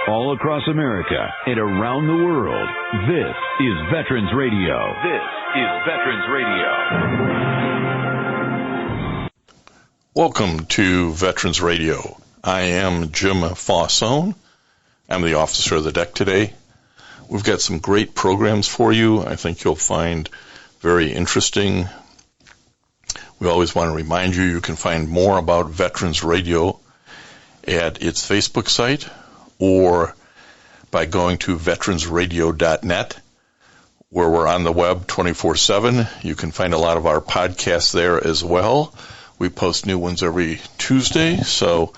all across America and around the world. This is Veterans Radio. This is Veterans Radio. Welcome to Veterans Radio. I am Jim Fausone. I'm the officer of the deck today. We've got some great programs for you. I think you'll find very interesting. We always want to remind you can find more about Veterans Radio at its Facebook site or by going to veteransradio.net, where we're on the web 24/7. You can find a lot of our podcasts there as well. We post new ones every Tuesday, so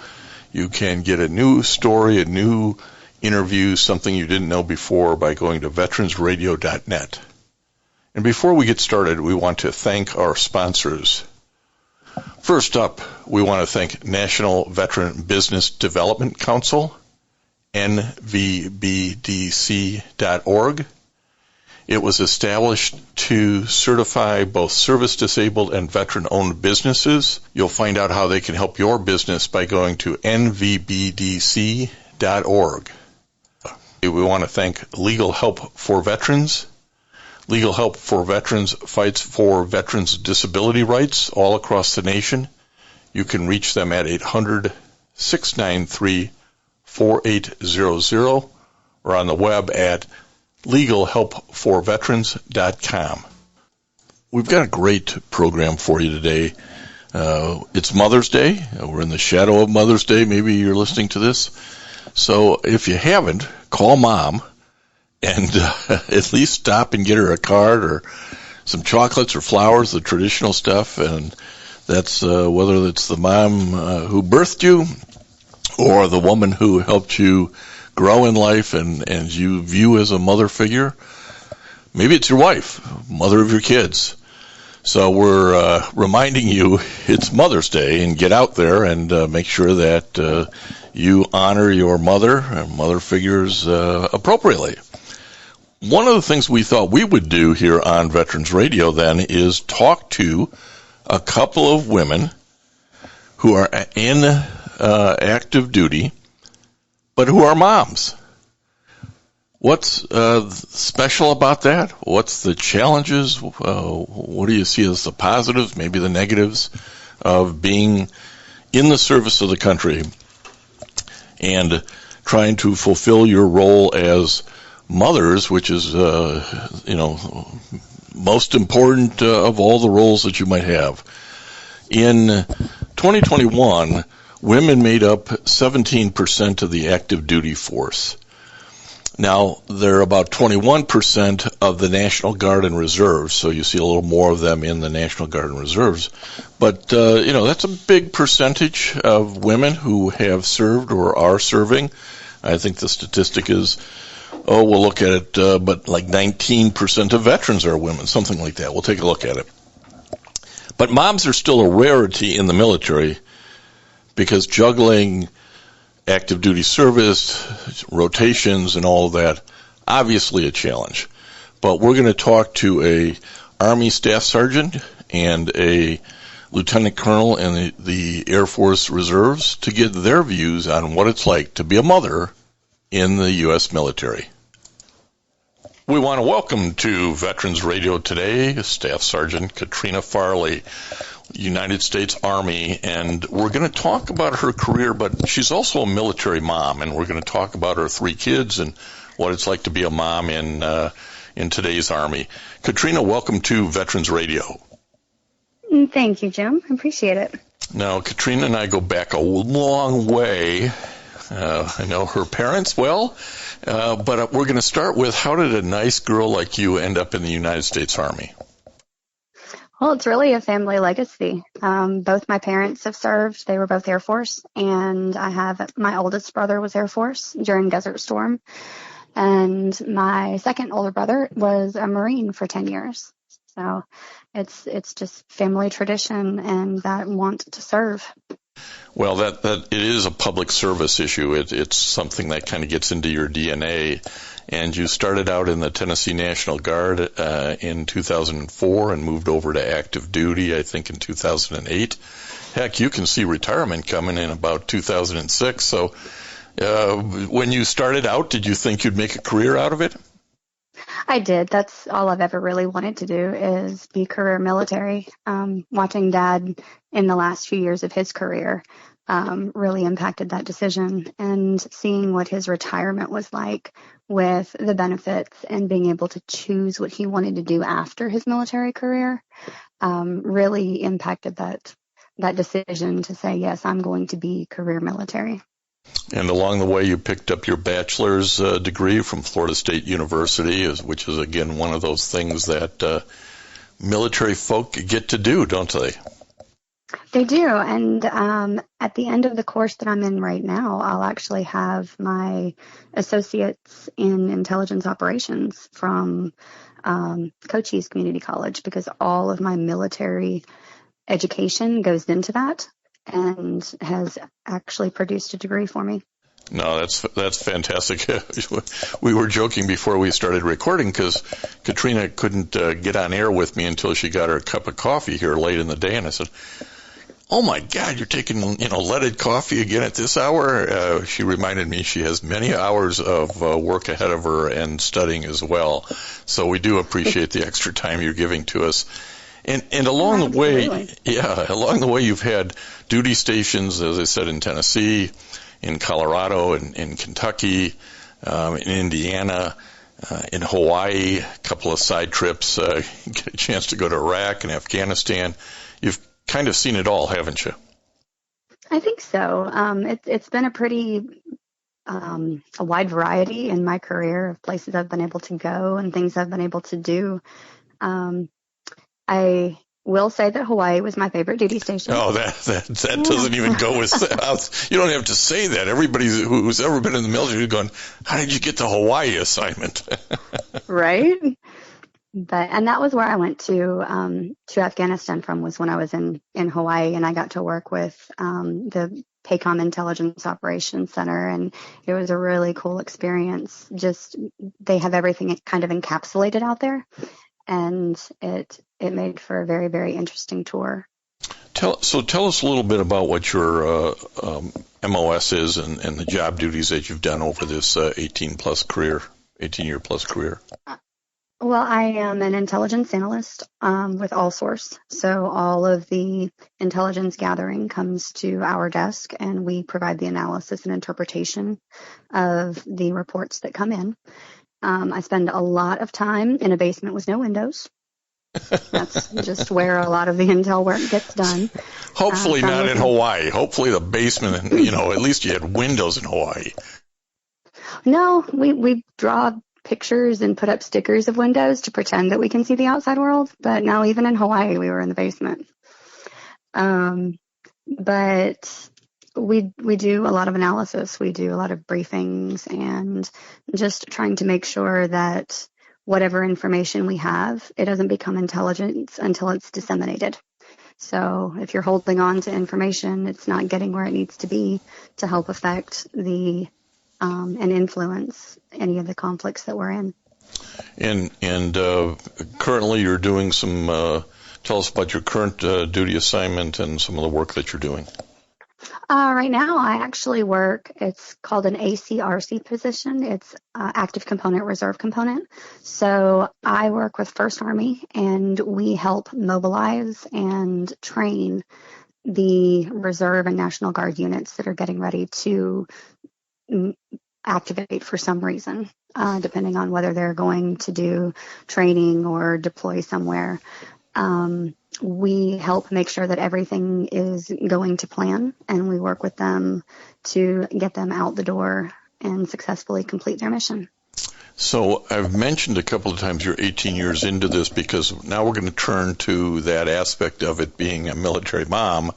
you can get a new story, a new interview, something you didn't know before by going to veteransradio.net. And before we get started, we want to thank our sponsors. First up, we want to thank National Veteran Business Development Council, nvbdc.org. It was established to certify both service-disabled and veteran-owned businesses. You'll find out how they can help your business by going to nvbdc.org. We want to thank Legal Help for Veterans. Legal Help for Veterans fights for veterans' disability rights all across the nation. You can reach them at 800-693-4800 or on the web at legalhelpforveterans.com. We've got a great program for you today. It's Mother's Day. We're in the shadow of Mother's Day. Maybe you're listening to this. So if you haven't, call Mom and at least stop and get her a card or some chocolates or flowers, the traditional stuff. And that's whether it's the mom who birthed you or the woman who helped you grow in life and you view as a mother figure. Maybe it's your wife, mother of your kids. So we're reminding you it's Mother's Day, and get out there and make sure that you honor your mother figures appropriately. One of the things we thought we would do here on Veterans Radio then is talk to a couple of women who are in active duty, but who are moms. What's special about that? What's the challenges? What do you see as the positives, maybe the negatives of being in the service of the country and trying to fulfill your role as mothers, which is, most important of all the roles that you might have. In 2021, women made up 17% of the active duty force. Now, they're about 21% of the National Guard and Reserves, so you see a little more of them in the National Guard and Reserves. But, that's a big percentage of women who have served or are serving. I think the statistic is, we'll look at it, but like 19% of veterans are women, something like that. We'll take a look at it. But moms are still a rarity in the military because juggling active duty service, rotations, and all of that, obviously a challenge. But we're going to talk to a Army Staff Sergeant and a Lieutenant Colonel in the Air Force Reserves to get their views on what it's like to be a mother in the U.S. military. We want to welcome to Veterans Radio today Staff Sgt Katrina Farley, United States Army, and we're going to talk about her career, but she's also a military mom, and we're going to talk about her 3 kids and what it's like to be a mom in today's Army. Katrina, welcome to Veterans Radio. Thank you, Jim. I appreciate it. Now, Katrina and I go back a long way. I know her parents well, but we're going to start with, how did a nice girl like you end up in the United States Army? Well, it's really a family legacy. Both my parents have served. They were both Air Force, and my oldest brother was Air Force during Desert Storm, and my second older brother was a Marine for 10 years. So it's just family tradition and that want to serve. Well, that it is a public service issue. It's something that kind of gets into your DNA. And you started out in the Tennessee National Guard in 2004 and moved over to active duty, I think, in 2008. Heck, you can see retirement coming in about 2006. So When you started out, did you think you'd make a career out of it? I did. That's all I've ever really wanted to do is be career military. Watching Dad in the last few years of his career really impacted that decision, and seeing what his retirement was like with the benefits and being able to choose what he wanted to do after his military career really impacted that decision to say, yes, I'm going to be career military. And along the way, you picked up your bachelor's degree from Florida State University, which is, again, one of those things that military folk get to do, don't they? They do. And at the end of the course that I'm in right now, I'll actually have my associates in intelligence operations from Cochise Community College, because all of my military education goes into that and has actually produced a degree for me. No, that's fantastic. We were joking before we started recording because Katrina couldn't get on air with me until she got her cup of coffee here late in the day, and I said, "Oh my God, you're taking leaded coffee again at this hour?" She reminded me she has many hours of work ahead of her and studying as well. So we do appreciate the extra time you're giving to us. And along the way, you've had duty stations, as I said, in Tennessee, in Colorado, in Kentucky, in Indiana, in Hawaii, a couple of side trips, get a chance to go to Iraq and Afghanistan. You've kind of seen it all, haven't you? I think so. It's been a pretty a wide variety in my career of places I've been able to go and things I've been able to do. I will say that Hawaii was my favorite duty station. Oh, that doesn't even go with you don't have to say that. Everybody who's ever been in the military is going, how did you get the Hawaii assignment? Right. And that was where I went to Afghanistan from, was when I was in Hawaii, and I got to work with the PACOM Intelligence Operations Center, and it was a really cool experience. Just, they have everything kind of encapsulated out there, and it made for a very, very interesting tour. Tell us a little bit about what your MOS is and the job duties that you've done over this 18-year plus career. Well, I am an intelligence analyst with AllSource. So all of the intelligence gathering comes to our desk, and we provide the analysis and interpretation of the reports that come in. I spend a lot of time in a basement with no windows. That's just where a lot of the intel work gets done. Hopefully not in Hawaii. Hopefully the basement, at least you had windows in Hawaii. No, we draw pictures and put up stickers of windows to pretend that we can see the outside world. But no, even in Hawaii, we were in the basement. But we do a lot of analysis. We do a lot of briefings and just trying to make sure that whatever information we have, it doesn't become intelligence until it's disseminated. So if you're holding on to information, it's not getting where it needs to be to help affect the and influence any of the conflicts that we're in. And currently you're doing some, tell us about your current duty assignment and some of the work that you're doing. Right now I actually work, it's called an ACRC position. It's Active Component Reserve Component. So I work with 1st Army, and we help mobilize and train the Reserve and National Guard units that are getting ready to activate for some reason, depending on whether they're going to do training or deploy somewhere. We help make sure that everything is going to plan, and we work with them to get them out the door and successfully complete their mission. So I've mentioned a couple of times you're 18 years into this, because now we're going to turn to that aspect of it being a military mom.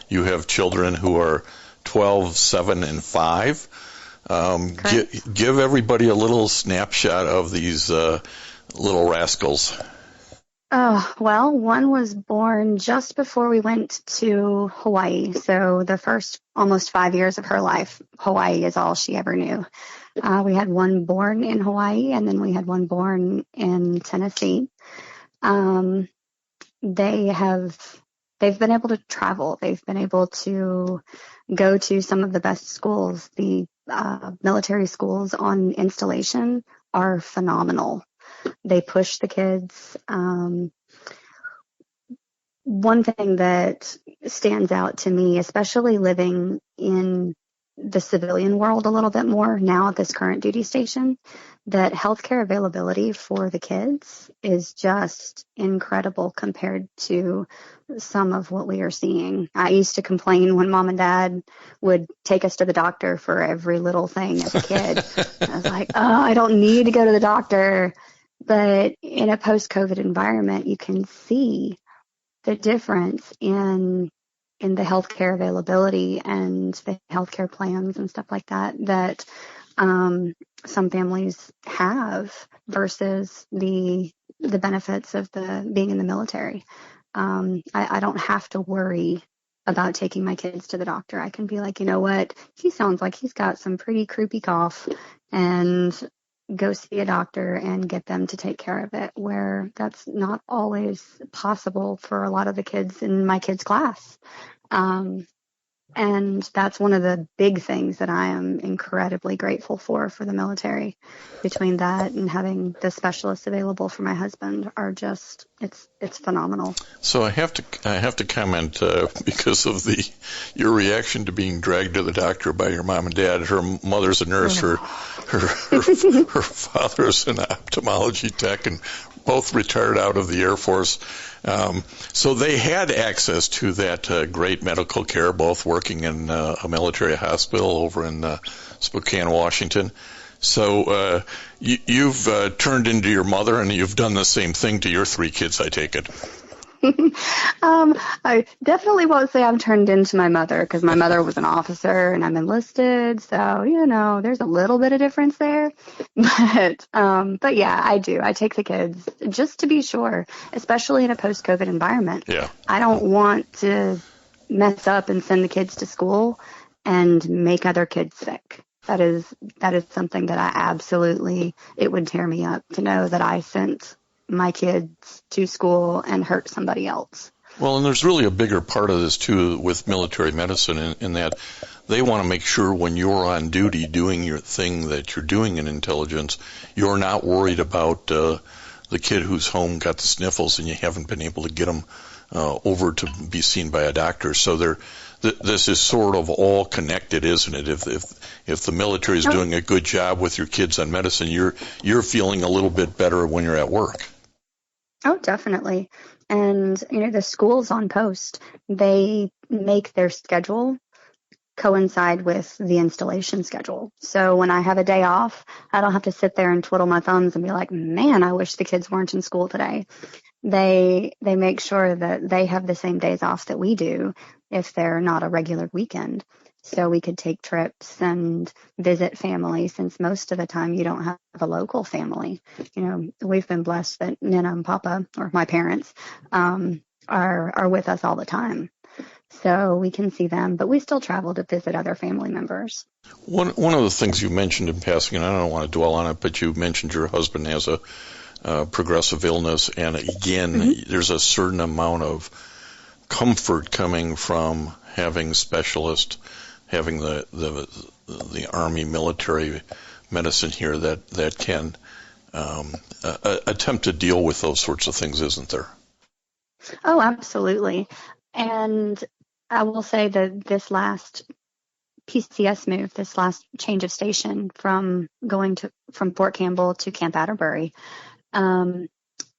You have children who are 12, 7, and 5. Give everybody a little snapshot of these little rascals. Oh, well, one was born just before we went to Hawaii. So the first almost 5 years of her life, Hawaii is all she ever knew. We had one born in Hawaii, and then we had one born in Tennessee. They've been able to travel. They've been able to go to some of the best schools. The military schools on installation are phenomenal. They push the kids. One thing that stands out to me, especially living in the civilian world a little bit more now at this current duty station, that healthcare availability for the kids is just incredible compared to some of what we are seeing. I used to complain when mom and dad would take us to the doctor for every little thing as a kid. I was like, oh, I don't need to go to the doctor. But in a post-COVID environment, you can see the difference in the healthcare availability and the healthcare plans and stuff like that some families have versus the benefits of being in the military. I don't have to worry about taking my kids to the doctor. I can be like, you know what? He sounds like he's got some pretty croupy cough, and go see a doctor and get them to take care of it, where that's not always possible for a lot of the kids in my kids' class. And that's one of the big things that I am incredibly grateful for the military. Between that and having the specialists available for my husband are just, it's phenomenal. So I have to comment because of your reaction to being dragged to the doctor by your mom and dad. Her mother's a nurse, her father's an ophthalmology tech, and both retired out of the Air Force. So they had access to that great medical care, both working in a military hospital over in Spokane, Washington. So you've turned into your mother, and you've done the same thing to your 3 kids, I take it. I definitely won't say I've turned into my mother, because my mother was an officer and I'm enlisted. So, there's a little bit of difference there. But yeah, I do. I take the kids just to be sure, especially in a post-COVID environment. Yeah. I don't want to mess up and send the kids to school and make other kids sick. That is something that I absolutely, it would tear me up to know that I sent my kids to school and hurt somebody else. Well, and there's really a bigger part of this, too, with military medicine in that they want to make sure when you're on duty doing your thing that you're doing in intelligence, you're not worried about the kid who's home got the sniffles and you haven't been able to get them over to be seen by a doctor. So this is sort of all connected, isn't it? If the military is doing a good job with your kids on medicine, you're feeling a little bit better when you're at work. Oh, definitely. And, the schools on post, they make their schedule coincide with the installation schedule. So when I have a day off, I don't have to sit there and twiddle my thumbs and be like, man, I wish the kids weren't in school today. They make sure that they have the same days off that we do if they're not a regular weekend. So we could take trips and visit family, since most of the time you don't have a local family. We've been blessed that Nana and Papa, or my parents, are with us all the time. So we can see them, but we still travel to visit other family members. One of the things you mentioned in passing, and I don't want to dwell on it, but you mentioned your husband has a progressive illness, and again, there's a certain amount of comfort coming from having specialists, having the Army military medicine here that can attempt to deal with those sorts of things, isn't there? Oh, absolutely. And I will say that this last PCS move, this last change of station from Fort Campbell to Camp Atterbury,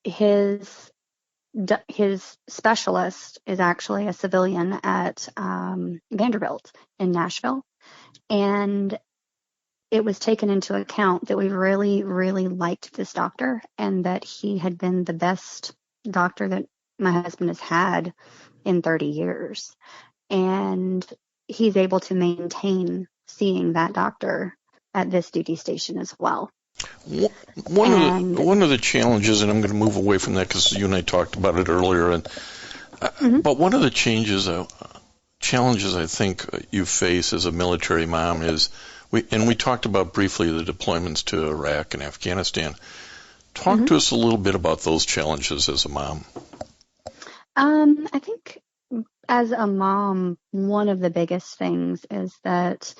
his specialist is actually a civilian at Vanderbilt in Nashville. And it was taken into account that we really, really liked this doctor, and that he had been the best doctor that my husband has had in 30 years. And he's able to maintain seeing that doctor at this duty station as well. One of the challenges, and I'm going to move away from that because you and I talked about it earlier, but one of the challenges I think you face as a military mom is, we talked about briefly the deployments to Iraq and Afghanistan. Talk to us a little bit about those challenges as a mom. I think as a mom, one of the biggest things is that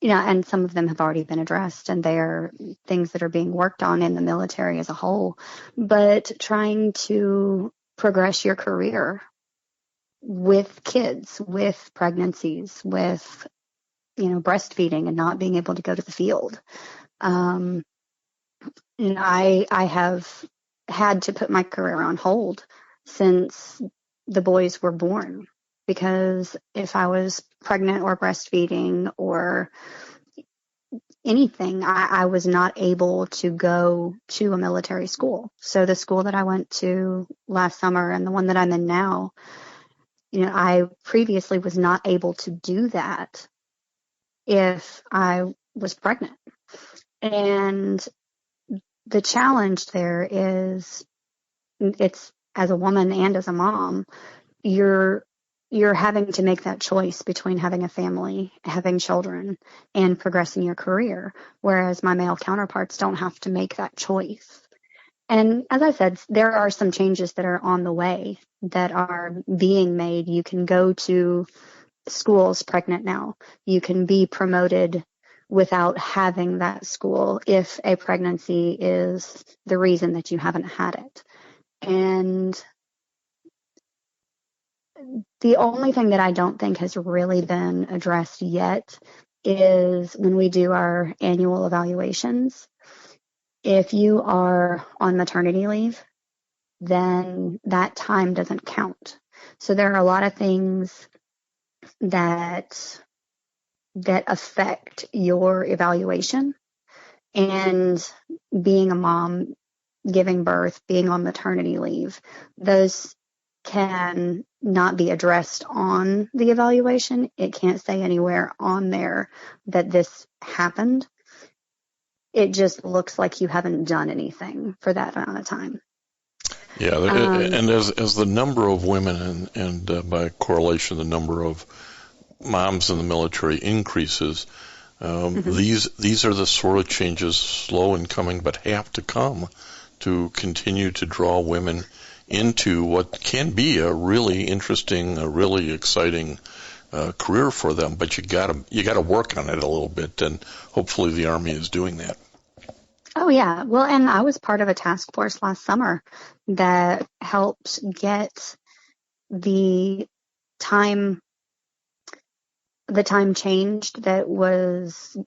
and some of them have already been addressed, and they are things that are being worked on in the military as a whole. But trying to progress your career with kids, with pregnancies, with, breastfeeding and not being able to go to the field. And I have had to put my career on hold since the boys were born, because if I was pregnant or breastfeeding or anything, I was not able to go to a military school. So the school that I went to last summer and the one that I'm in now, I previously was not able to do that if I was pregnant. And the challenge there is, it's as a woman and as a mom, you're having to make that choice between having a family, having children, and progressing your career, whereas my male counterparts don't have to make that choice. And as I said, there are some changes that are on the way that are being made. You can go to schools pregnant now. You can be promoted without having that school if a pregnancy is the reason that you haven't had it. And the only thing that I don't think has really been addressed yet is when we do our annual evaluations. If you are on maternity leave, then that time doesn't count. So there are a lot of things that affect your evaluation. And being a mom, giving birth, being on maternity leave, those can not be addressed on the evaluation. It can't say anywhere on there that this happened. It just looks like you haven't done anything for that amount of time. Yeah, and as the number of women and by correlation the number of moms in the military increases, these are the sort of changes, slow in coming, but have to come to continue to draw women into what can be a really interesting, a really exciting career for them. But you gotta work on it a little bit, and hopefully the Army is doing that. Oh, yeah. Well, and I was part of a task force last summer that helped get the time changed that was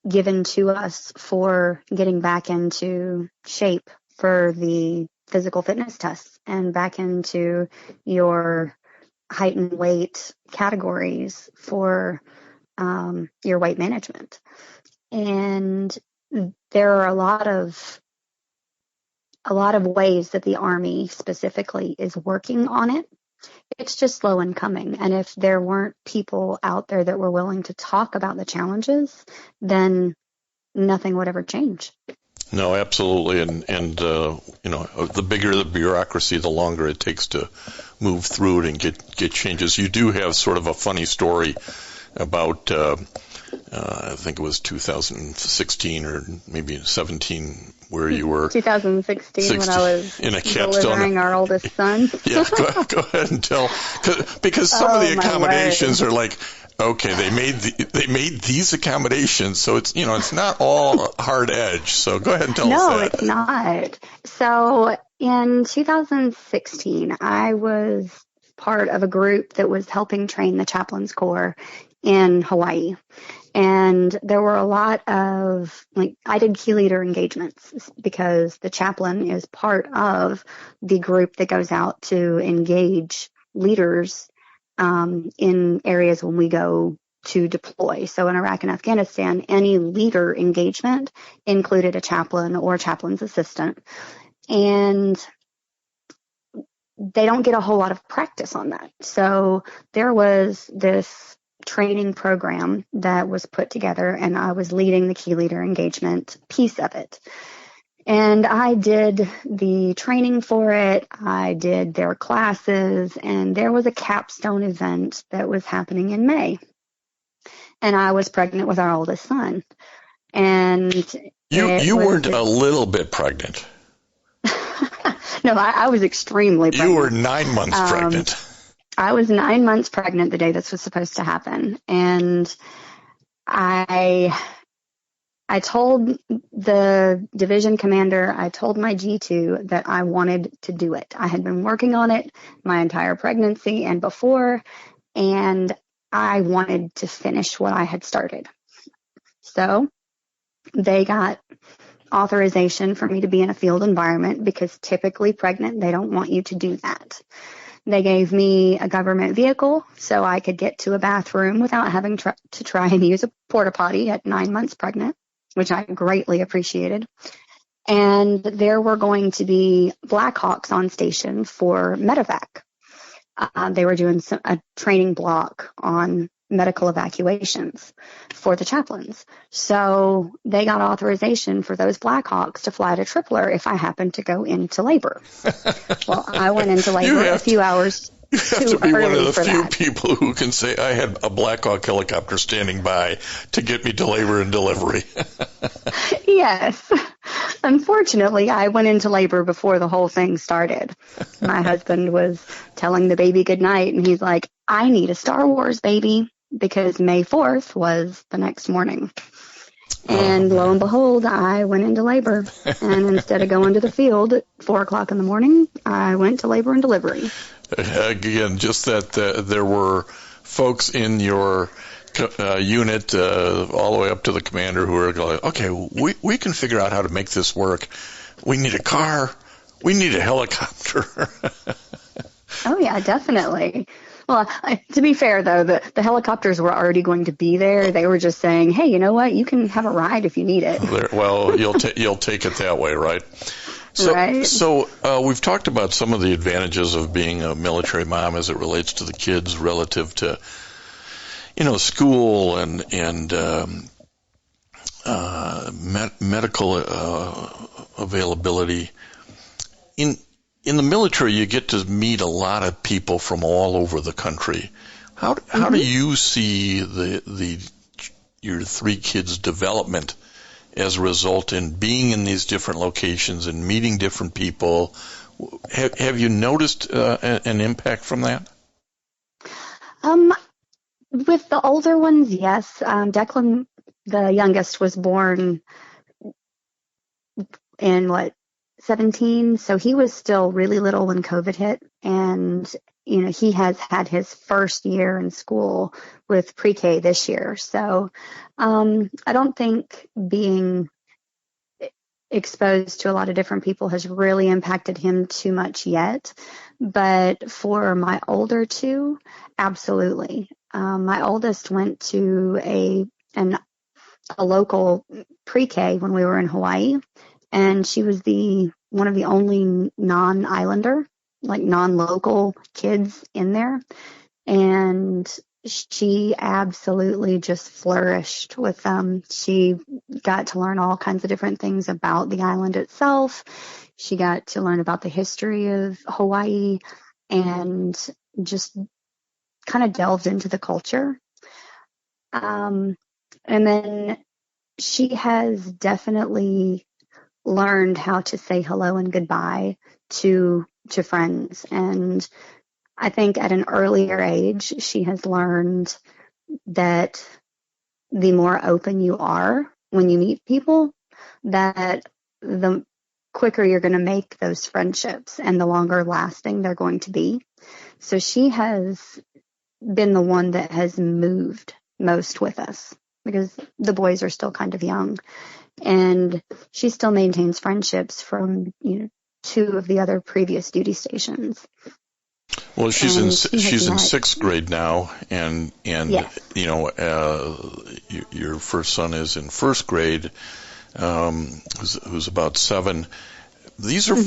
given to us for getting back into shape for the physical fitness tests and back into your height and weight categories for your weight management. And there are a lot of ways that the Army specifically is working on it. It's just slow in coming. And if there weren't people out there that were willing to talk about the challenges, then nothing would ever change. No, absolutely. And the bigger the bureaucracy, the longer it takes to move through it and get changes. You do have sort of a funny story about I think it was 2016 or maybe 17, where you were 2016 when I was in a delivering our oldest son. Yeah, go ahead and tell, because some of the accommodations are like, okay, they made these accommodations, so it's it's not all hard edge. So go ahead and tell us that. No, it's not. So in 2016, I was part of a group that was helping train the Chaplains Corps in Hawaii. And there were a lot of, I did key leader engagements because the chaplain is part of the group that goes out to engage leaders in areas when we go to deploy. So in Iraq and Afghanistan, any leader engagement included a chaplain or a chaplain's assistant. And they don't get a whole lot of practice on that. So there was this training program that was put together, and I was leading the key leader engagement piece of it. And I did the training for it. I did their classes, and there was a capstone event that was happening in May. And I was pregnant with our oldest son. And you weren't a little bit pregnant. No, I was extremely pregnant. You were 9 months pregnant. I was 9 months pregnant the day this was supposed to happen. And I told the division commander, I told my G2 that I wanted to do it. I had been working on it my entire pregnancy and before, and I wanted to finish what I had started. So they got authorization for me to be in a field environment because typically pregnant, they don't want you to do that. They gave me a government vehicle so I could get to a bathroom without having to try and use a porta potty at 9 months pregnant, which I greatly appreciated. And there were going to be Blackhawks on station for medevac. They were doing a training block on medical evacuations for the chaplains. So they got authorization for those Blackhawks to fly to Tripler if I happened to go into labor. Well, I went into labor a few hours You have to be one of the few people who can say, I had a Blackhawk helicopter standing by to get me to labor and delivery. Yes. Unfortunately, I went into labor before the whole thing started. My husband was telling the baby goodnight, and he's like, I need a Star Wars baby, because May 4th was the next morning. And lo and behold, I went into labor. And instead of going to the field at 4 o'clock in the morning, I went to labor and delivery. Again, just that there were folks in your unit all the way up to the commander who were going, okay, we can figure out how to make this work. We need a car. We need a helicopter. Oh, yeah, definitely. Well, to be fair, though, the helicopters were already going to be there. They were just saying, hey, you know what? You can have a ride if you need it. Well, you'll take it that way, right? Right. So we've talked about some of the advantages of being a military mom as it relates to the kids relative to, school and medical availability. In the military, you get to meet a lot of people from all over the country. How do you see your 3 kids' development as a result in being in these different locations and meeting different people? Have you noticed an impact from that? With the older ones, yes. Declan, the youngest, was born in 17, so he was still really little when COVID hit, and he has had his first year in school with pre-K this year. So I don't think being exposed to a lot of different people has really impacted him too much yet. But for my older 2, absolutely. My oldest went to a local pre-K when we were in Hawaii, and she was one of the only non-islander, non-local kids in there. And she absolutely just flourished with them. She got to learn all kinds of different things about the island itself. She got to learn about the history of Hawaii and just kind of delved into the culture. And then she has definitely learned how to say hello and goodbye to friends. And I think at an earlier age, she has learned that the more open you are when you meet people, that the quicker you're going to make those friendships and the longer lasting they're going to be. So she has been the one that has moved most with us because the boys are still kind of young, and she still maintains friendships from 2 of the other previous duty stations. Well, she's in 6th grade now, and yes. Your first son is in 1st grade, who's about 7. These are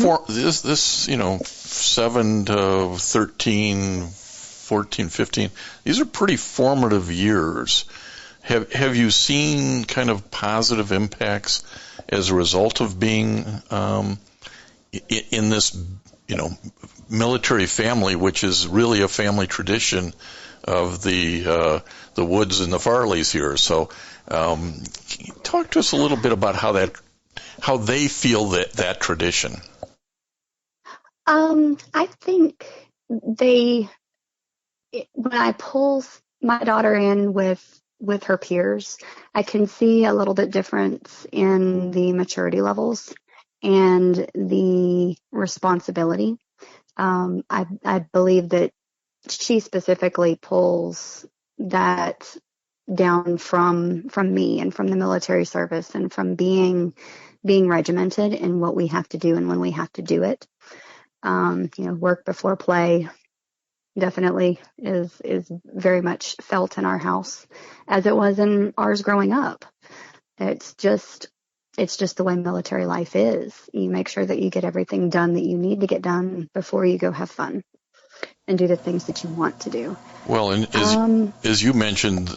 7 to 13, 14, 15. These are pretty formative years. Have you seen kind of positive impacts as a result of being in this, military family, which is really a family tradition of the Woods and the Farleys here? So, talk to us a little bit about how they feel that tradition. I think they when I pull my daughter in with her peers, I can see a little bit difference in the maturity levels and the responsibility. I believe that she specifically pulls that down from me and from the military service and from being regimented in what we have to do and when we have to do it. Work before play definitely is very much felt in our house, as it was in ours growing up. It's just the way military life is. You make sure that you get everything done that you need to get done before you go have fun and do the things that you want to do. Well, and as you mentioned,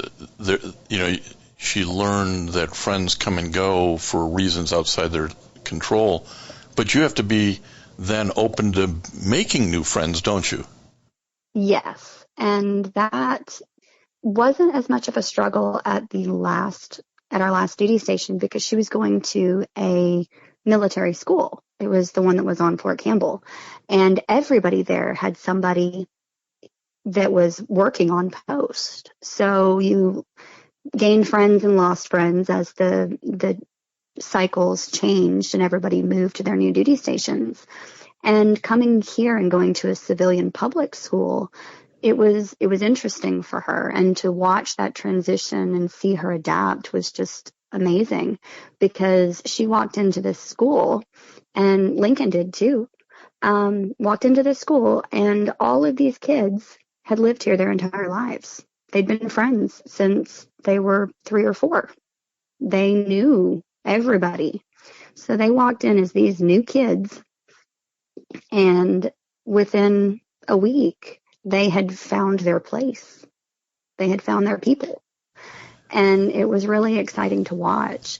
she learned that friends come and go for reasons outside their control, but you have to be then open to making new friends, don't you? Yes, and that wasn't as much of a struggle at our last duty station, because she was going to a military school. It was the one that was on Fort Campbell, and everybody there had somebody that was working on post. So you gained friends and lost friends as the cycles changed and everybody moved to their new duty stations. And coming here and going to a civilian public school, it was interesting for her, and to watch that transition and see her adapt was just amazing, because she walked into this school, and Lincoln did too, walked into this school, and all of these kids had lived here their entire lives. They'd been friends since they were 3 or 4. They knew everybody. So they walked in as these new kids, and within a week, they had found their place. They had found their people. And it was really exciting to watch.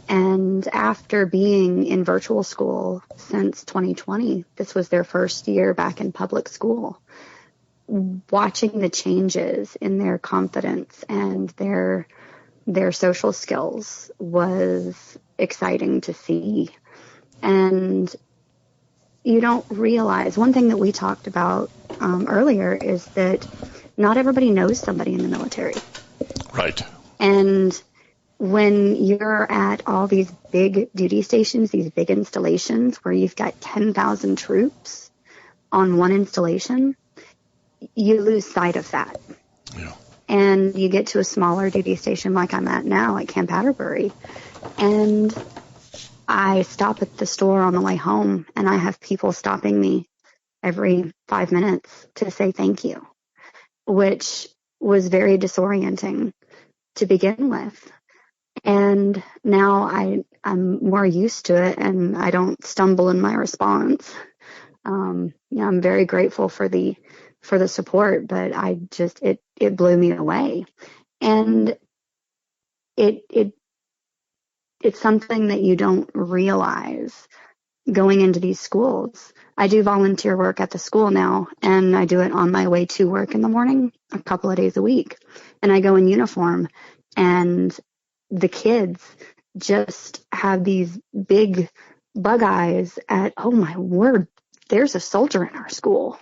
And after being in virtual school since 2020, this was their first year back in public school. Watching the changes in their confidence and their social skills was exciting to see. And you don't realize, one thing that we talked about earlier is that not everybody knows somebody in the military. Right. And when you're at all these big duty stations, these big installations where you've got 10,000 troops on one installation, you lose sight of that. Yeah. And you get to a smaller duty station like I'm at now at Camp Atterbury, and I stop at the store on the way home, and I have people stopping me every 5 minutes to say thank you, which was very disorienting to begin with. And now I'm more used to it, and I don't stumble in my response. I'm very grateful for the support, but it blew me away. And it's something that you don't realize going into these schools. I do volunteer work at the school now, and I do it on my way to work in the morning a couple of days a week. And I go in uniform, and the kids just have these big bug eyes at, oh my word, there's a soldier in our school.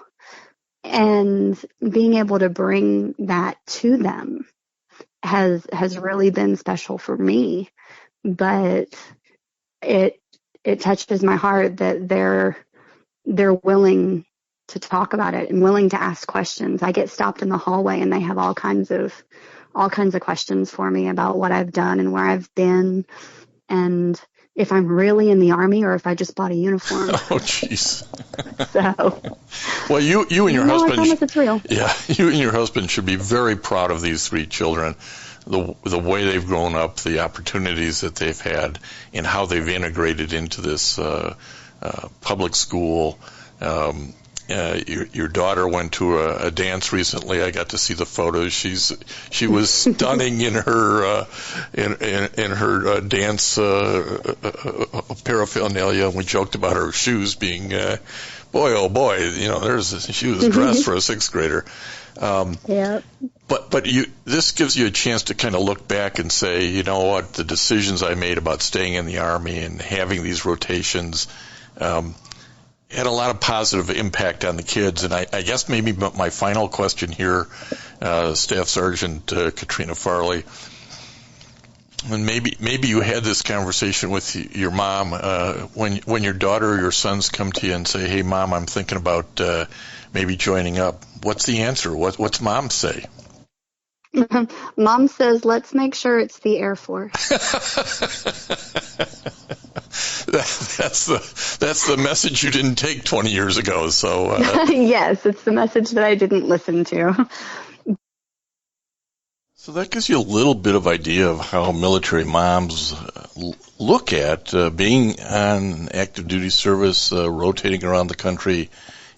And being able to bring that to them has really been special for me. But it touches my heart that they're willing to talk about it and willing to ask questions. I get stopped in the hallway, and they have all kinds of questions for me about what I've done and where I've been, and if I'm really in the Army or if I just bought a uniform. Oh, jeez. So, well, you and your husband. I promise it's real. Yeah, you and your husband should be very proud of these 3 children. The way they've grown up, the opportunities that they've had, and how they've integrated into this public school. Your daughter went to a dance recently. I got to see the photos. She was stunning in her dance paraphernalia. We joked about her shoes being boy oh boy, she was dressed for a 6th grader. Yeah. But this gives you a chance to kind of look back and say, you know what, the decisions I made about staying in the Army and having these rotations had a lot of positive impact on the kids. And I guess maybe my final question here, Staff Sergeant Katrina Farley, and maybe you had this conversation with your mom when your daughter or your sons come to you and say, "Hey, Mom, I'm thinking about maybe joining up." What's the answer? What's Mom say? Mom says, let's make sure it's the Air Force. That's the message you didn't take 20 years ago. So yes, it's the message that I didn't listen to. So that gives you a little bit of idea of how military moms look at being on active duty service, rotating around the country,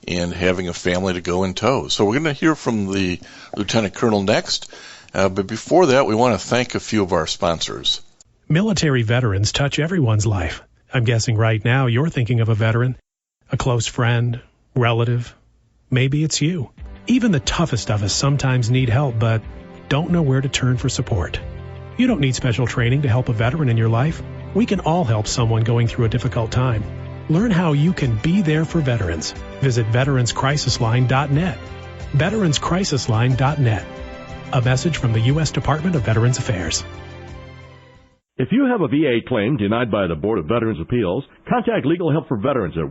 and having a family to go in tow. So we're going to hear from the Lieutenant Colonel next. But before that, we want to thank a few of our sponsors. Military veterans touch everyone's life. I'm guessing right now you're thinking of a veteran, a close friend, relative. Maybe it's you. Even the toughest of us sometimes need help, but don't know where to turn for support. You don't need special training to help a veteran in your life. We can all help someone going through a difficult time. Learn how you can be there for veterans. Visit veteranscrisisline.net. veteranscrisisline.net. A message from the U.S. Department of Veterans Affairs. If you have a VA claim denied by the Board of Veterans' Appeals, contact Legal Help for Veterans at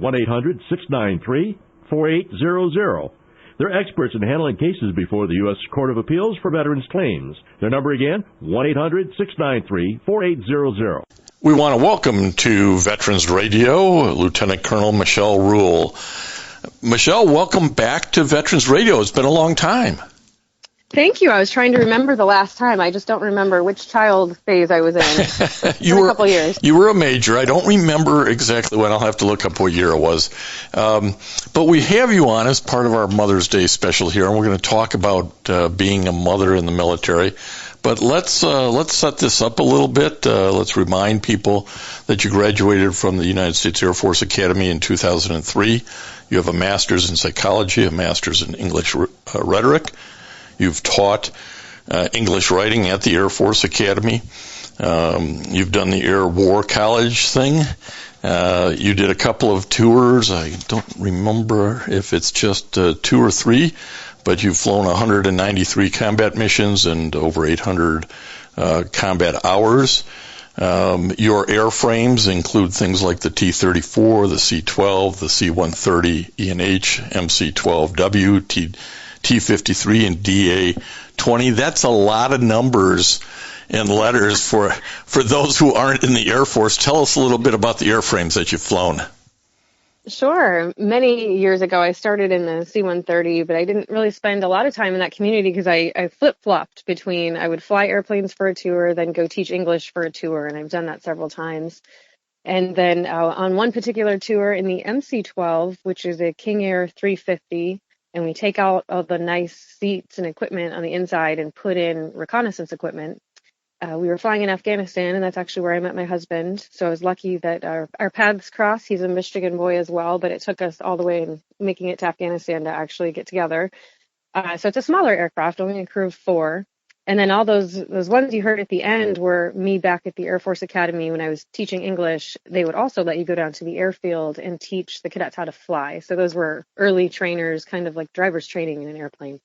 1-800-693-4800. They're experts in handling cases before the U.S. Court of Appeals for Veterans Claims. Their number again, 1-800-693-4800. We want to welcome to Veterans Radio Lieutenant Colonel Michelle Ruehl. Michelle, welcome back to Veterans Radio. It's been a long time. Thank you. I was trying to remember the last time. I just don't remember which child phase I was in. You were a couple years. You were a major. I don't remember exactly when. I'll have to look up what year it was. But we have you on as part of our Mother's Day special here, and we're going to talk about being a mother in the military. But let's set this up a little bit. Let's remind people that you graduated from the United States Air Force Academy in 2003. You have a master's in psychology, a master's in English rhetoric. You've taught English writing at the Air Force Academy. You've done the Air War College thing. You did a couple of tours. I don't remember if it's just 2 or 3, but you've flown 193 combat missions and over 800 combat hours. Your airframes include things like the T-34, the C-12, the C-130, E&H, MC-12W, T-53 and DA-20. That's a lot of numbers and letters for those who aren't in the Air Force. Tell us a little bit about the airframes that you've flown. Sure. Many years ago, I started in the C-130, but I didn't really spend a lot of time in that community because I flip-flopped between I would fly airplanes for a tour, then go teach English for a tour, and I've done that several times. And then on one particular tour in the MC-12, which is a King Air 350, and we take out all the nice seats and equipment on the inside and put in reconnaissance equipment. We were flying in Afghanistan, and that's actually where I met my husband. So I was lucky that our paths crossed. He's a Michigan boy as well, but it took us all the way in making it to Afghanistan to actually get together. So it's a smaller aircraft, only a crew of 4. And then all those ones you heard at the end were me back at the Air Force Academy when I was teaching English. They would also let you go down to the airfield and teach the cadets how to fly. So those were early trainers, kind of like driver's training in an airplane.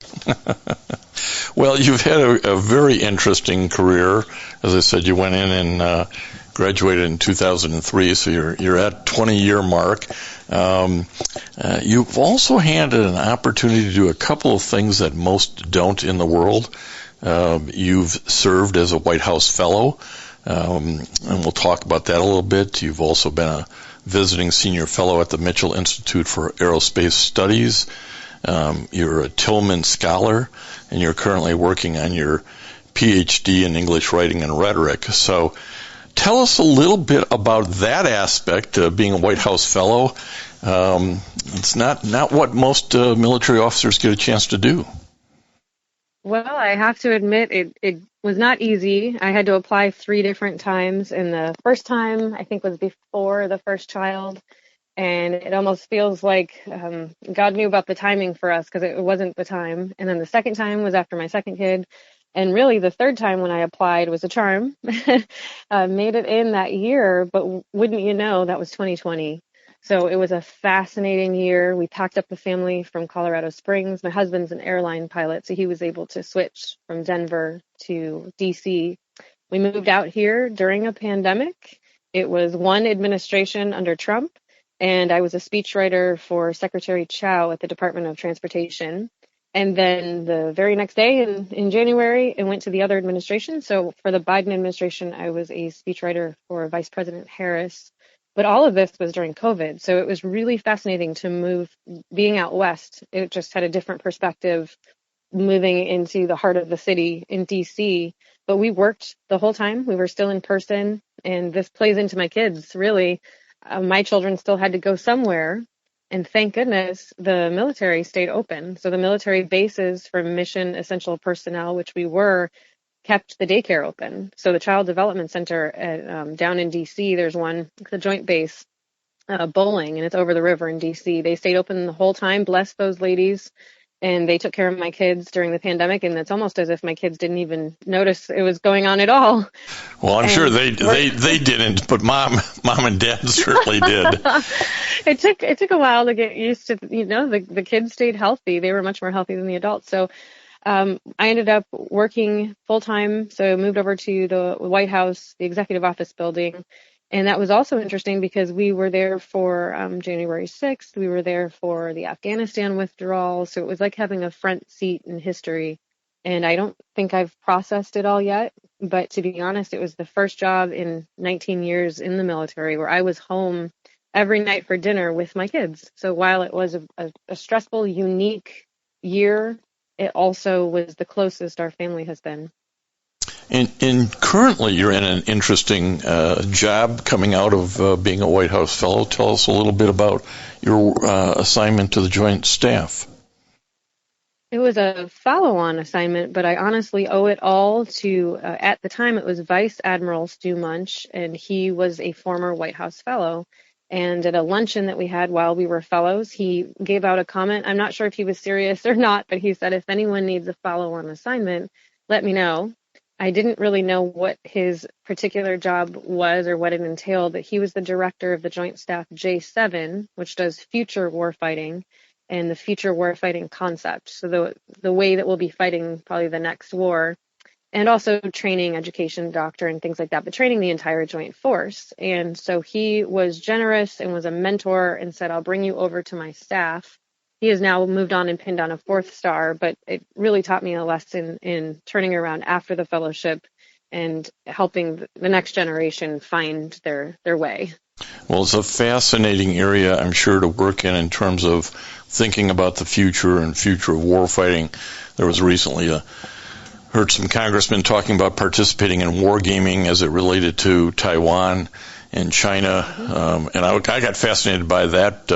Well, you've had a very interesting career. As I said, you went in and graduated in 2003, so you're at 20-year mark. You've also had an opportunity to do a couple of things that most don't in the world. You've served as a White House Fellow, and we'll talk about that a little bit. You've also been a visiting senior fellow at the Mitchell Institute for Aerospace Studies. You're a Tillman Scholar, and you're currently working on your PhD in English Writing and Rhetoric. So tell us a little bit about that aspect of being a White House Fellow. It's not what most military officers get a chance to do. Well, I have to admit it was not easy. I had to apply 3 different times, and the first time I think was before the first child, and it almost feels like God knew about the timing for us because it wasn't the time. And then the second time was after my second kid, and really the third time when I applied was a charm. Made it in that year, but wouldn't you know, that was 2020. So it was a fascinating year. We packed up the family from Colorado Springs. My husband's an airline pilot, so he was able to switch from Denver to DC. We moved out here during a pandemic. It was one administration under Trump, and I was a speechwriter for Secretary Chow at the Department of Transportation. And then the very next day in January, it went to the other administration. So for the Biden administration, I was a speechwriter for Vice President Harris. But all of this was during COVID. So it was really fascinating to move, being out west. It just had a different perspective moving into the heart of the city in DC. But we worked the whole time. We were still in person. And this plays into my kids, really. My children still had to go somewhere. And thank goodness the military stayed open. So the military bases for mission essential personnel, which we were, kept the daycare open. So the Child Development Center at, down in DC, there's one, the Joint Base Bowling, and it's over the river in DC. They stayed open the whole time. Bless those ladies. And they took care of my kids during the pandemic, and it's almost as if my kids didn't even notice it was going on at all. Well, I'm sure they didn't, but mom and dad certainly did. It took a while to get used to, the kids stayed healthy. They were much more healthy than the adults. So I ended up working full time. So I moved over to the White House, the executive office building. And that was also interesting because we were there for January 6th. We were there for the Afghanistan withdrawal. So it was like having a front seat in history. And I don't think I've processed it all yet. But to be honest, it was the first job in 19 years in the military where I was home every night for dinner with my kids. So while it was a stressful, unique year, it also was the closest our family has been. And currently you're in an interesting job coming out of being a White House fellow. Tell us a little bit about your assignment to the Joint Staff. It was a follow-on assignment, but I honestly owe it all to, at the time, it was Vice Admiral Stu Munch, and he was a former White House fellow. And at a luncheon that we had while we were fellows, he gave out a comment. I'm not sure if he was serious or not, but he said, if anyone needs a follow-on assignment, let me know. I didn't really know what his particular job was or what it entailed, but he was the director of the Joint Staff J7, which does future warfighting and the future warfighting concept. So the way that we'll be fighting probably the next war, and also training, education, doctrine, things like that, but training the entire joint force. And so he was generous and was a mentor and said, I'll bring you over to my staff. He has now moved on and pinned on a 4th star, but it really taught me a lesson in turning around after the fellowship and helping the next generation find their way. Well, it's a fascinating area, I'm sure, to work in terms of thinking about the future and future of warfighting. There was recently heard some congressmen talking about participating in wargaming as it related to Taiwan and China, and I got fascinated by that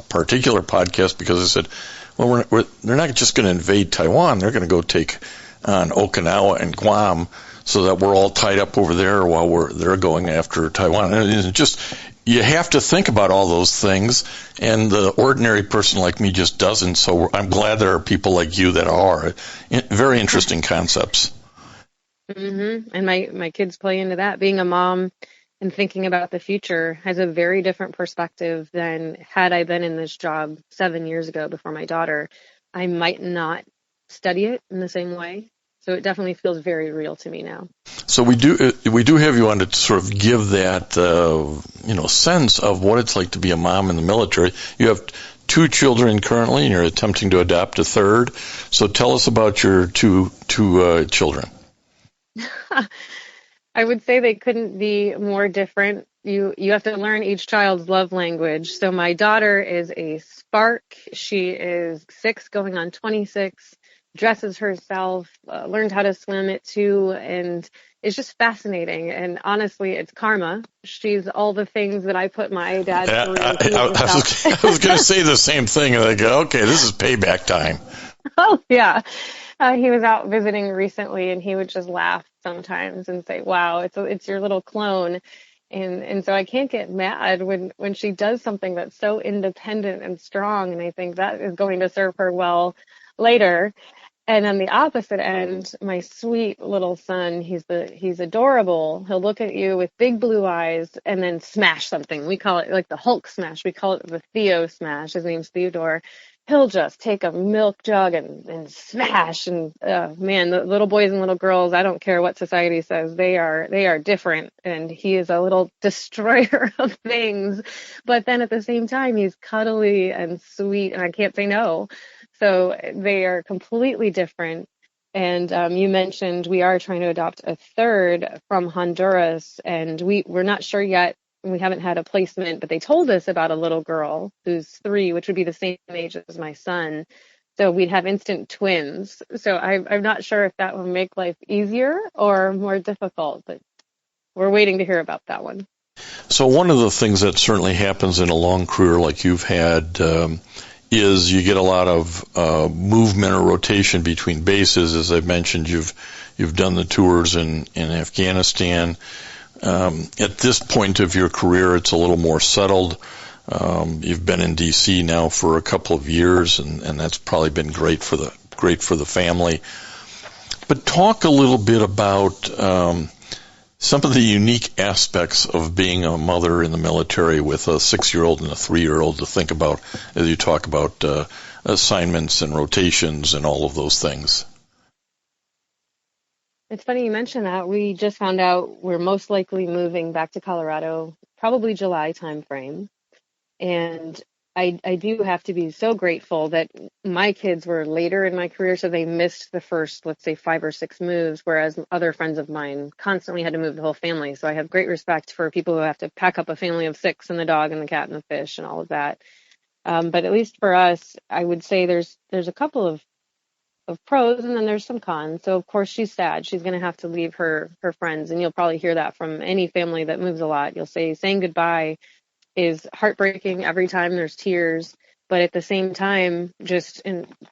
particular podcast because I said, well, they're not just going to invade Taiwan, they're going to go take on Okinawa and Guam so that we're all tied up over there while they're going after Taiwan. And it's just, you have to think about all those things, and the ordinary person like me just doesn't, so I'm glad there are people like you that are. Very interesting concepts. Mm-hmm. And my kids play into that. Being a mom and thinking about the future has a very different perspective than had I been in this job 7 years ago before my daughter. I might not study it in the same way. So it definitely feels very real to me now. So we do have you on to sort of give that sense of what it's like to be a mom in the military. You have 2 children currently, and you're attempting to adopt a 3rd. So tell us about your two children. I would say they couldn't be more different. You have to learn each child's love language. So my daughter is a spark. She is 6 going on 26, dresses herself, learned how to swim at 2, and it's just fascinating. And honestly, it's karma. She's all the things that I put my dad through. I was going to say the same thing. And I go, okay, this is payback time. Oh, yeah. He was out visiting recently, and he would just laugh sometimes and say, wow, it's your little clone. And so I can't get mad when she does something that's so independent and strong. And I think that is going to serve her well later. And on the opposite end, my sweet little son, he's adorable. He'll look at you with big blue eyes and then smash something. We call it like the Hulk smash. We call it the Theo smash. His name's Theodore. He'll just take a milk jug and smash. And man, the little boys and little girls, I don't care what society says, they are different. And he is a little destroyer of things. But then at the same time, he's cuddly and sweet, and I can't say no. So they are completely different. And you mentioned we are trying to adopt a third from Honduras, and we're not sure yet. We haven't had a placement, but they told us about a little girl who's 3, which would be the same age as my son. So we'd have instant twins. So I'm not sure if that would make life easier or more difficult, but we're waiting to hear about that one. So one of the things that certainly happens in a long career like you've had is you get a lot of movement or rotation between bases. As I mentioned, you've done the tours in Afghanistan. At this point of your career, it's a little more settled. You've been in D.C. now for a couple of years, and that's probably been great for the family. But talk a little bit about some of the unique aspects of being a mother in the military with a 6-year-old and a 3-year-old to think about as you talk about assignments and rotations and all of those things. It's funny you mentioned that. We just found out we're most likely moving back to Colorado, probably July timeframe. And I do have to be so grateful that my kids were later in my career, so they missed the first, let's say, 5 or 6 moves, whereas other friends of mine constantly had to move the whole family. So I have great respect for people who have to pack up a family of 6 and the dog and the cat and the fish and all of that. But at least for us, I would say there's a couple of pros, and then there's some cons. So of course she's sad. She's going to have to leave her friends, and you'll probably hear that from any family that moves a lot. You'll say saying goodbye is heartbreaking every time there's tears. But at the same time, just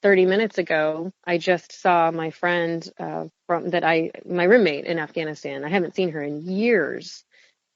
30 minutes ago, I just saw my friend my roommate in Afghanistan. I haven't seen her in years.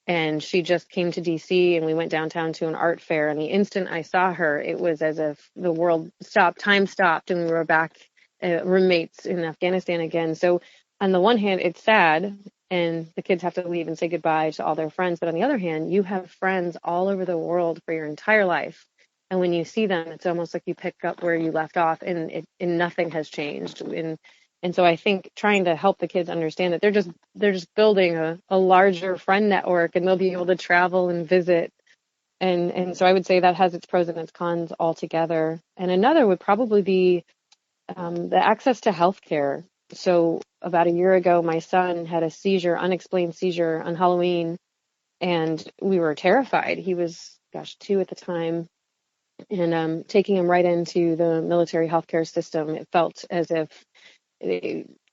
And she just came to DC, and we went downtown to an art fair. And the instant I saw her, it was as if the world stopped, time stopped, and we were back roommates in Afghanistan again. So on the one hand, it's sad, and the kids have to leave and say goodbye to all their friends. But on the other hand, you have friends all over the world for your entire life. And when you see them, it's almost like you pick up where you left off, and nothing has changed. And so I think trying to help the kids understand that they're just building a larger friend network, and they'll be able to travel and visit. And so I would say that has its pros and its cons altogether. And another would probably be the access to healthcare. So about a year ago, my son had a seizure, unexplained seizure on Halloween, and we were terrified. He was, 2 at the time, and taking him right into the military healthcare system, it felt as if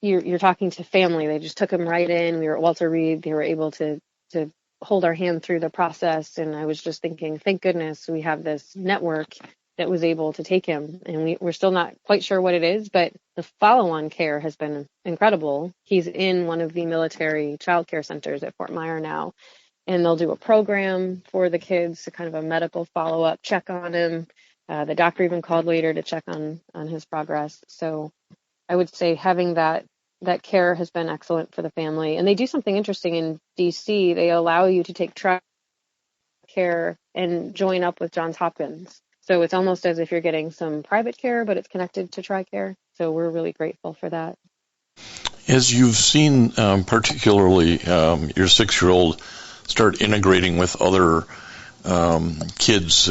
you're talking to family. They just took him right in. We were at Walter Reed. They were able to hold our hand through the process, and I was just thinking, thank goodness we have this network that was able to take him. And we're still not quite sure what it is, but the follow-on care has been incredible. He's in one of the military child care centers at Fort Myer now, and they'll do a program for the kids, kind of a medical follow-up, check on him. The doctor even called later to check on his progress. So I would say having that care has been excellent for the family. And they do something interesting in DC. They allow you to take track care and join up with Johns Hopkins. So it's almost as if you're getting some private care, but it's connected to TRICARE. So we're really grateful for that. As you've seen, particularly your 6-year-old start integrating with other kids,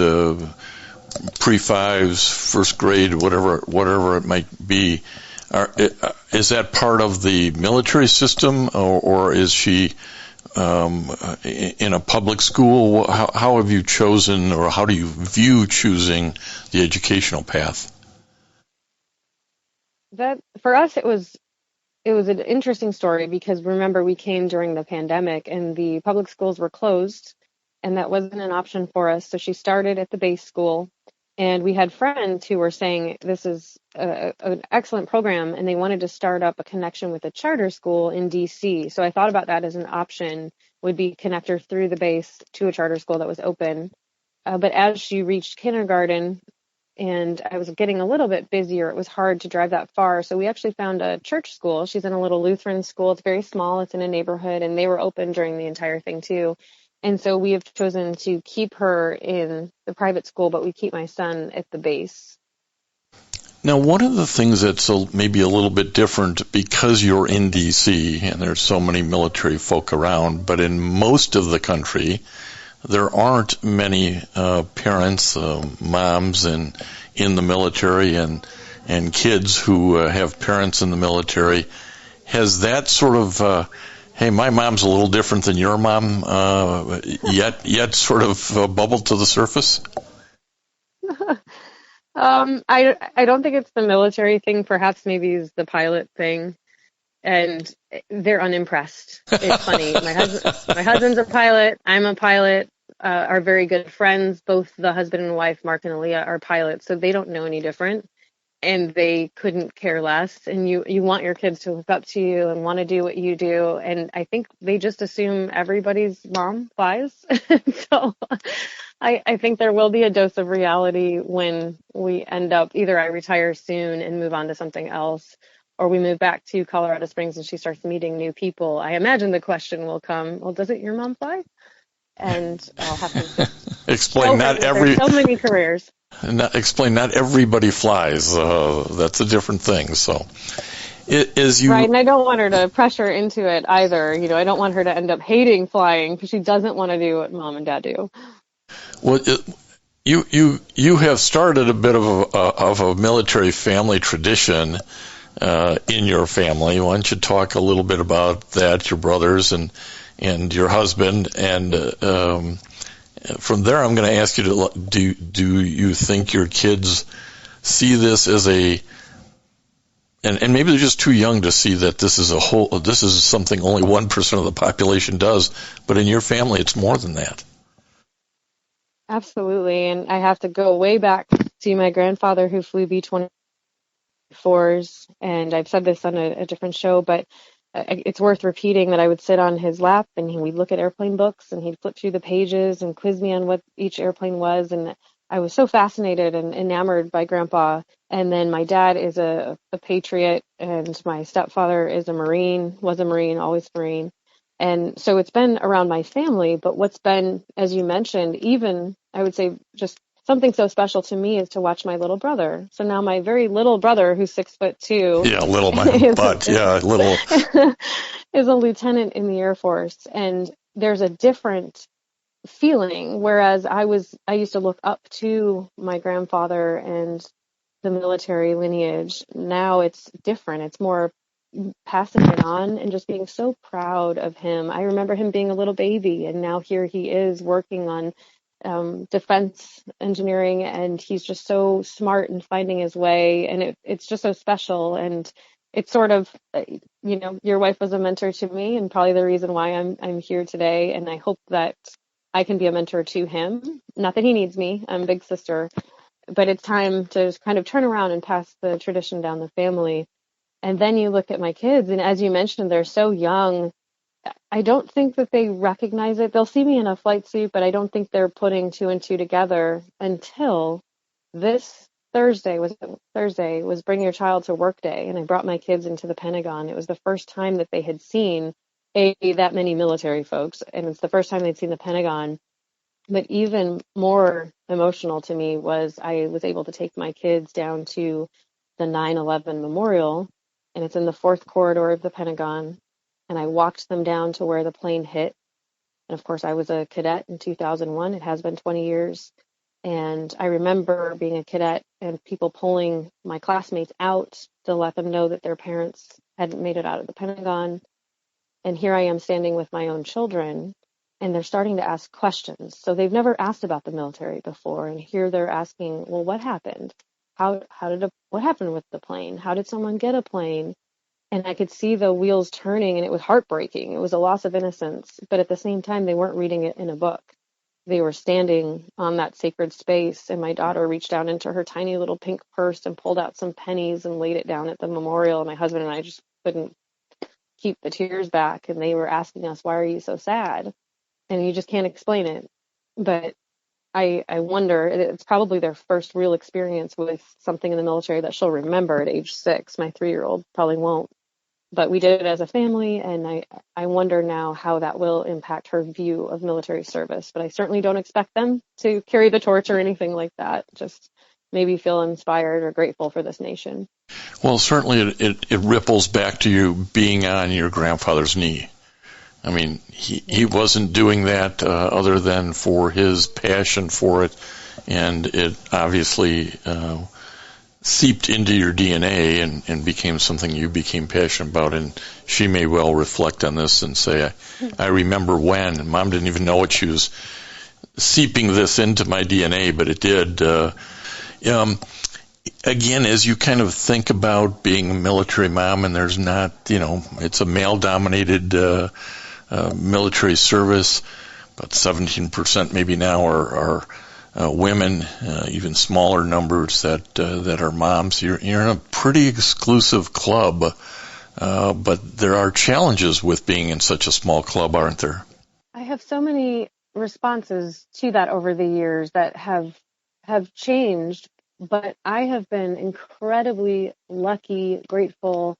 pre-5s, first grade, whatever it might be, is that part of the military system, or is she in a public school? How have you chosen, or how do you view choosing the educational path? That for us, it was an interesting story, because remember, we came during the pandemic and the public schools were closed, and that wasn't an option for us. So she started at the base school, and we had friends who were saying this is an excellent program, and they wanted to start up a connection with a charter school in DC. So I thought about that as an option, would be connect her through the base to a charter school that was open. But as she reached kindergarten, and I was getting a little bit busier. It was hard to drive that far. So we actually found a church school. She's in a little Lutheran school. It's very small. It's in a neighborhood, and they were open during the entire thing too. And so we have chosen to keep her in the private school, but we keep my son at the base. Now, one of the things that's maybe a little bit different because you're in D.C. and there's so many military folk around, but in most of the country, there aren't many parents, moms in the military and kids who have parents in the military. Has that sort of, hey, my mom's a little different than your mom, yet sort of bubbled to the surface? I don't think it's the military thing. Perhaps maybe it's the pilot thing. And they're unimpressed. It's funny. My husband's a pilot. I'm a pilot. Are very good friends. Both the husband and wife, Mark and Aaliyah, are pilots, so they don't know any different, and they couldn't care less. And you want your kids to look up to you and want to do what you do. And I think they just assume everybody's mom flies. So I think there will be a dose of reality when we end up, either I retire soon and move on to something else, or we move back to Colorado Springs and she starts meeting new people. I imagine the question will come, well, doesn't your mom fly? And I'll have to explain. There's so many careers. Explain. Not everybody flies. That's a different thing. So, right, and I don't want her to pressure into it either. I don't want her to end up hating flying because she doesn't want to do what mom and dad do. Well, you have started a bit of a military family tradition in your family. Why don't you talk a little bit about that, your brothers and your husband, and from there I'm going to ask you to do you think your kids see this as and maybe they're just too young to see that this is something only 1% of the population does, but in your family it's more than that. Absolutely, and I have to go way back to my grandfather who flew B-24s, and I've said this on a different show, but it's worth repeating that I would sit on his lap and we'd look at airplane books and he'd flip through the pages and quiz me on what each airplane was. And I was so fascinated and enamored by Grandpa. And then my dad is a patriot, and my stepfather was a Marine, always Marine. And so it's been around my family. But what's been, as you mentioned, even I would say just something so special to me is to watch my little brother. So now my very little brother, who's 6'2", yeah, little, my butt, yeah, little, is a lieutenant in the Air Force, and there's a different feeling. Whereas I used to look up to my grandfather and the military lineage. Now it's different. It's more passing it on and just being so proud of him. I remember him being a little baby, and now here he is working on defense engineering, and he's just so smart and finding his way, and it's just so special. And it's sort of, your wife was a mentor to me, and probably the reason why I'm here today. And I hope that I can be a mentor to him. Not that he needs me, I'm a big sister, but it's time to kind of turn around and pass the tradition down the family. And then you look at my kids, and as you mentioned, they're so young. I don't think that they recognize it. They'll see me in a flight suit, but I don't think they're putting two and two together until this Thursday was Bring Your Child to Work Day, and I brought my kids into the Pentagon. It was the first time that they had seen that many military folks, and it's the first time they'd seen the Pentagon. But even more emotional to me was I was able to take my kids down to the 9/11 memorial, and it's in the 4th corridor of the Pentagon. And I walked them down to where the plane hit. And of course, I was a cadet in 2001. It has been 20 years. And I remember being a cadet and people pulling my classmates out to let them know that their parents hadn't made it out of the Pentagon. And here I am standing with my own children, and they're starting to ask questions. So they've never asked about the military before. And here they're asking, well, what happened? What happened with the plane? How did someone get a plane? And I could see the wheels turning, and it was heartbreaking. It was a loss of innocence. But at the same time, they weren't reading it in a book. They were standing on that sacred space, and my daughter reached down into her tiny little pink purse and pulled out some pennies and laid it down at the memorial. And my husband and I just couldn't keep the tears back. And they were asking us, why are you so sad? And you just can't explain it. But I wonder, it's probably their first real experience with something in the military that she'll remember at age 6. My 3-year-old probably won't. But we did it as a family, and I wonder now how that will impact her view of military service. But I certainly don't expect them to carry the torch or anything like that. Just maybe feel inspired or grateful for this nation. Well, certainly it ripples back to you being on your grandfather's knee. I mean, he wasn't doing that other than for his passion for it, and it obviously seeped into your DNA and became something you became passionate about. And she may well reflect on this and say, I remember when, and Mom didn't even know it. She was seeping this into my DNA, but it did. Again, as you kind of think about being a military mom, and there's not, it's a male-dominated military service, about 17% maybe now are women, even smaller numbers that are moms. You're in a pretty exclusive club, but there are challenges with being in such a small club, aren't there? I have so many responses to that over the years that have changed, but I have been incredibly lucky, grateful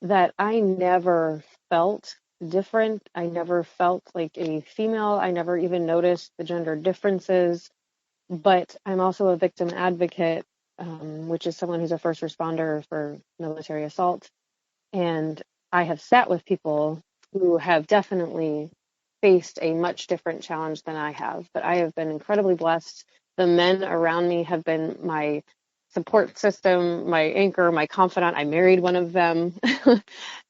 that I never felt different. I never felt like a female. I never even noticed the gender differences. But I'm also a victim advocate, which is someone who's a first responder for military assault. And I have sat with people who have definitely faced a much different challenge than I have. But I have been incredibly blessed. The men around me have been my support system, my anchor, my confidant. I married one of them.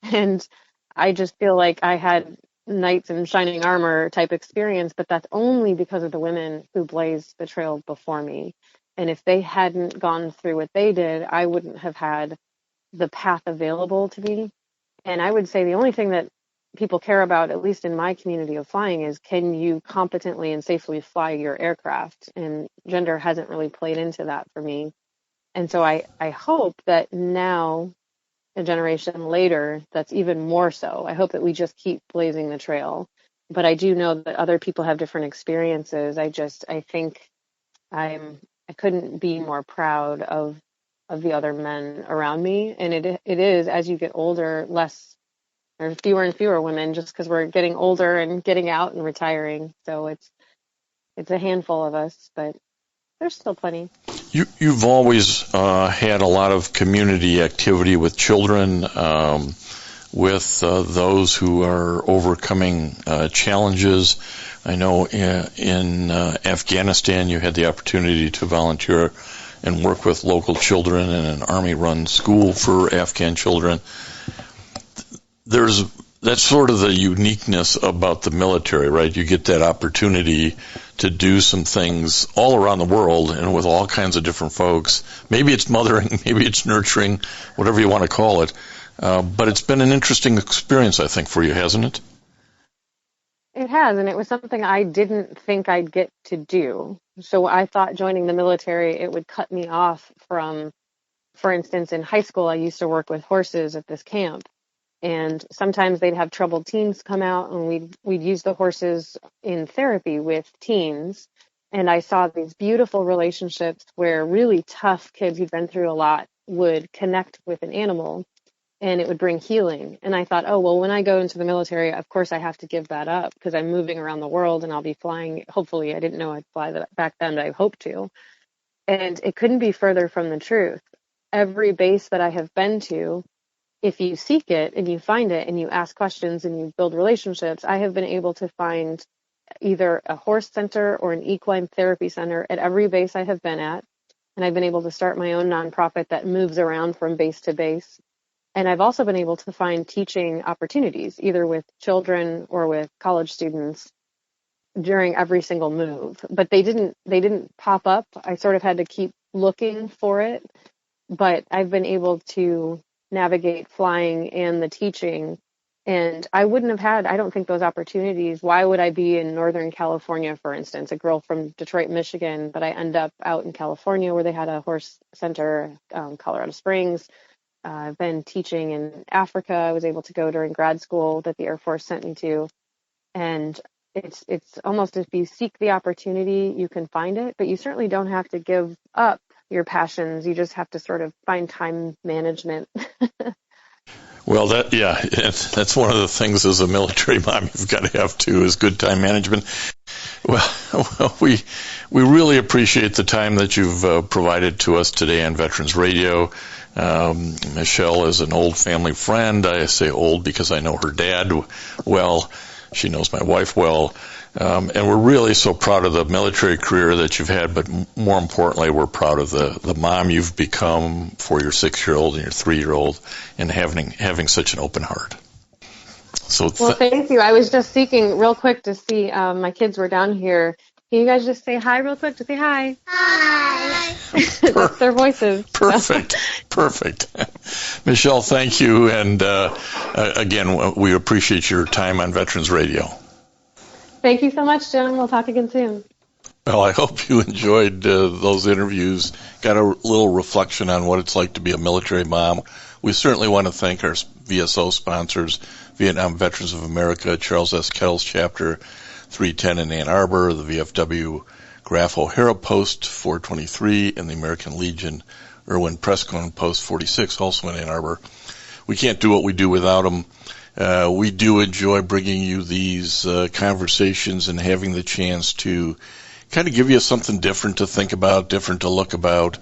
And I just feel like I had knights in shining armor type experience, but that's only because of the women who blazed the trail before me. And if they hadn't gone through what they did, I wouldn't have had the path available to me. And I would say the only thing that people care about, at least in my community of flying, is can you competently and safely fly your aircraft? And gender hasn't really played into that for me. And so I hope that now, a generation later, that's even more so. I hope that we just keep blazing the trail. But I do know that other people have different experiences. I think I couldn't be more proud of the other men around me. And it is, as you get older, there are fewer and fewer women just because we're getting older and getting out and retiring. So it's a handful of us, but there's still plenty. You've always had a lot of community activity with children, with those who are overcoming challenges. I know in Afghanistan you had the opportunity to volunteer and work with local children in an Army-run school for Afghan children. That's sort of the uniqueness about the military, right? You get that opportunity to do some things all around the world and with all kinds of different folks. Maybe it's mothering, maybe it's nurturing, whatever you want to call it. But it's been an interesting experience, I think, for you, hasn't it? It has, and it was something I didn't think I'd get to do. So I thought joining the military, it would cut me off from, for instance, in high school, I used to work with horses at this camp. And sometimes they'd have troubled teens come out, and we'd use the horses in therapy with teens. And I saw these beautiful relationships where really tough kids who'd been through a lot would connect with an animal, and it would bring healing. And I thought, oh, well, when I go into the military, of course I have to give that up because I'm moving around the world and I'll be flying. Hopefully, I didn't know I'd fly that back then, but I hope to. And it couldn't be further from the truth. Every base that I have been to, if you seek it and you find it and you ask questions and you build relationships, I have been able to find either a horse center or an equine therapy center at every base I have been at. And I've been able to start my own nonprofit that moves around from base to base. And I've also been able to find teaching opportunities, either with children or with college students during every single move. But they didn't pop up. I sort of had to keep looking for it. But I've been able to navigate flying and the teaching. And I wouldn't have had, I don't think, those opportunities. Why would I be in Northern California, for instance, a girl from Detroit, Michigan, but I end up out in California where they had a horse center, Colorado Springs. I've been teaching in Africa. I was able to go during grad school that the Air Force sent me to. And it's almost if you seek the opportunity, you can find it, but you certainly don't have to give up your passions. You just have to sort of find time management. Well, that's one of the things as a military mom you've got to have too, is good time management. Well, we really appreciate the time that you've provided to us today on Veterans Radio. Michelle is an old family friend. I say old because I know her dad well. She knows my wife well. And we're really so proud of the military career that you've had, but more importantly, we're proud of the mom you've become for your 6-year-old and your 3-year-old, and having such an open heart. So well, thank you. I was just seeking real quick to see my kids were down here. Can you guys just say hi real quick? Just say hi. Hi. That's their voices. Perfect. Michelle, thank you. And again, we appreciate your time on Veterans Radio. Thank you so much, Jim. We'll talk again soon. Well, I hope you enjoyed those interviews, got a little reflection on what it's like to be a military mom. We certainly want to thank our VSO sponsors, Vietnam Veterans of America, Charles S. Kettles Chapter 310 in Ann Arbor, the VFW Graf O'Hara Post 423, and the American Legion Irwin Prescott Post 46, also in Ann Arbor. We can't do what we do without them. We do enjoy bringing you these conversations and having the chance to kind of give you something different to think about, different to look about.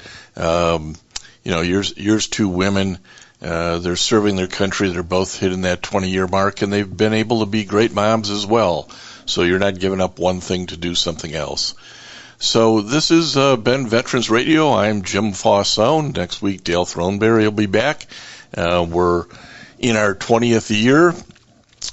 Here's two women. They're serving their country. They're both hitting that 20-year mark, and they've been able to be great moms as well. So you're not giving up one thing to do something else. So this has been Veterans Radio. I'm Jim Fausone. Next week, Dale Throneberry will be back. We're in our 20th year,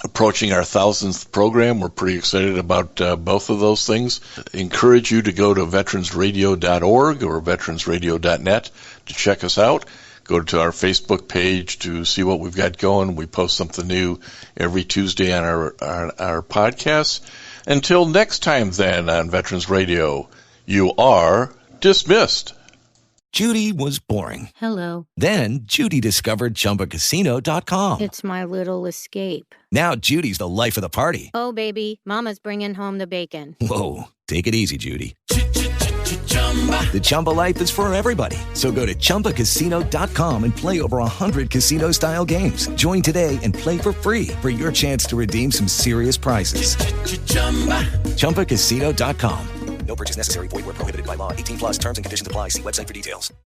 approaching our 1000th program. We're pretty excited about both of those things. Encourage you to go to veteransradio.org or veteransradio.net to check us out. Go to our Facebook page to see what we've got going. We post something new every Tuesday on our podcasts. Until next time then on Veterans Radio, you are dismissed. Judy was boring. Hello. Then Judy discovered ChumbaCasino.com. It's my little escape. Now Judy's the life of the party. Oh, baby, mama's bringing home the bacon. Whoa, take it easy, Judy. The Chumba life is for everybody. So go to ChumbaCasino.com and play over 100 casino-style games. Join today and play for free for your chance to redeem some serious prizes. ChumbaCasino.com. No purchase necessary. Void where prohibited by law. 18+ terms and conditions apply. See website for details.